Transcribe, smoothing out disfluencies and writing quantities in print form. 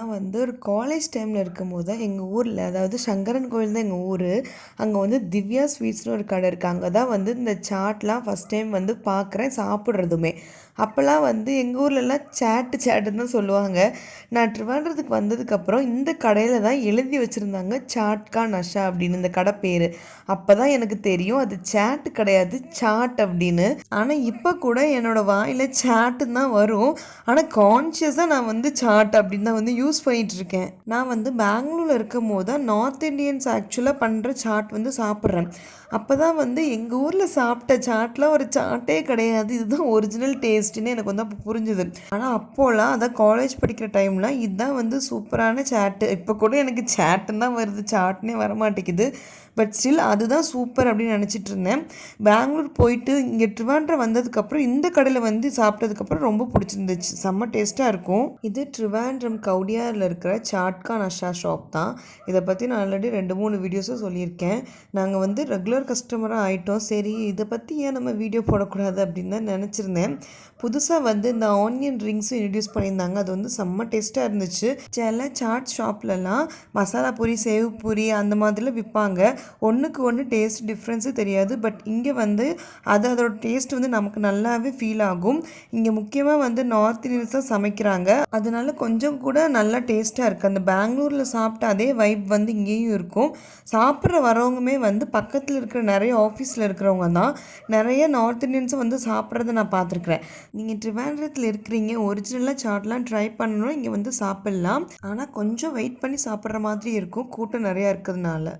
நான் வந்து ஒரு காலேஜ் டைமில் இருக்கும்போது தான் எங்கள் ஊரில், அதாவது சங்கரன் கோயில் தான் எங்கள் ஊர். அங்கே வந்து திவ்யா ஸ்வீட்ஸ்னு ஒரு கடை இருக்குது. அங்கே தான் வந்து இந்த சாட்லாம் ஃபஸ்ட் டைம் வந்து பார்க்குறேன், சாப்பிட்றதுமே. அப்போல்லாம் வந்து எங்கள் ஊர்லலாம் சாட்டுன்னு தான் சொல்லுவாங்க. நான் ட்ரிவாண்ட்ரத்துக்கு வந்ததுக்கப்புறம் இந்த கடையில் தான் எழுதி வச்சுருந்தாங்க சாட்கா நஷா அப்படின்னு இந்த கடை பேர். அப்போ தான் எனக்கு தெரியும் அது சாட்டு கிடையாது, சாட் அப்படின்னு. ஆனால் இப்போ கூட என்னோடய வாயில் சாட்டுன்னு தான் வரும். ஆனால் கான்ஷியஸாக நான் வந்து சாட் அப்படின்னு தான் வந்து யூஸ் பண்ணிகிட்ருக்கேன். நான் வந்து பெங்களூரில் இருக்கும் போது தான் நார்த் இண்டியன்ஸ் ஆக்சுவலாக பண்ணுற சாட் வந்து சாப்பிட்றேன். அப்போ தான் வந்து எங்கள் ஊரில் சாப்பிட்ட சாட்லாம் ஒரு சாட்டே கிடையாது, இதுதான் ஒரிஜினல் டேஸ்ட்டுன்னு எனக்கு வந்து அப்போ புரிஞ்சுது. ஆனால் அப்போலாம் அதான் காலேஜ் படிக்கிற டைம்லாம் இதுதான் வந்து சூப்பரான சாட்டு. இப்போ கூட எனக்கு சாட்டுன்னு தான் வருது, சாட்னே வரமாட்டேங்குது. பட் ஸ்டில் அதுதான் சூப்பர் அப்படின்னு நினச்சிட்டு இருந்தேன். பெங்களூர் போயிட்டு இங்கே ட்ரிவாண்ட்ரம் வந்ததுக்கப்புறம் இந்த கடையில் வந்து சாப்பிட்டதுக்கப்புறம் ரொம்ப பிடிச்சிருந்துச்சு, செம்ம டேஸ்ட்டாக இருக்கும். இது ட்ரிவாண்ட்ரம் கவுடியாரில் இருக்கிற சாட்கா நஷா ஷாப் தான். இதை பற்றி நான் ஆல்ரெடி 2-3 வீடியோஸும் சொல்லியிருக்கேன். நாங்கள் வந்து ரெகுலர் கஸ்டமராக ஆகிட்டோம். சரி, இதை பற்றி ஏன் நம்ம வீடியோ போடக்கூடாது அப்படின்னு தான் நினச்சிருந்தேன். புதுசாக வந்து இந்த ஆனியன் ரிங்ஸும் இன்ட்ரடியூஸ் பண்ணியிருந்தாங்க. அது வந்து செம்ம டேஸ்ட்டாக இருந்துச்சு. சில சாட் ஷாப்லலாம் மசாலா பூரி, சேவ் பூரி அந்த மாதிரிலாம் விற்பாங்க. ஒன்றுக்கு ஒன்று டேஸ்ட் டிஃப்ரென்ஸு தெரியாது. பட் இங்கே வந்து அதோட டேஸ்ட் வந்து நமக்கு நல்லாவே ஃபீல் ஆகும். இங்கே முக்கியமாக வந்து நார்த் இந்தியன்ஸ் தான் சமைக்கிறாங்க, அதனால கொஞ்சம் கூட நல்லா டேஸ்ட்டாக இருக்குது. அந்த பெங்களூரில் சாப்பிட்ட அதே வைப் வந்து இங்கேயும் இருக்கும். சாப்பிட்ற வரவங்களுமே வந்து பக்கத்தில் இருக்கிற நிறைய ஆஃபீஸில் இருக்கிறவங்க தான். நிறைய நார்த் இந்தியன்ஸும் வந்து சாப்பிட்றத நான் பார்த்துருக்குறேன். நீங்கள் ட்ரிவாண்ட்ரத்தில் இருக்கிறீங்க, ஒரிஜினலாக சாட்லாம் ட்ரை பண்ணணும், இங்கே வந்து சாப்பிட்லாம். ஆனால் கொஞ்சம் வெயிட் பண்ணி சாப்பிட்ற மாதிரி இருக்கும், கூட்டம் நிறையா இருக்கிறதுனால.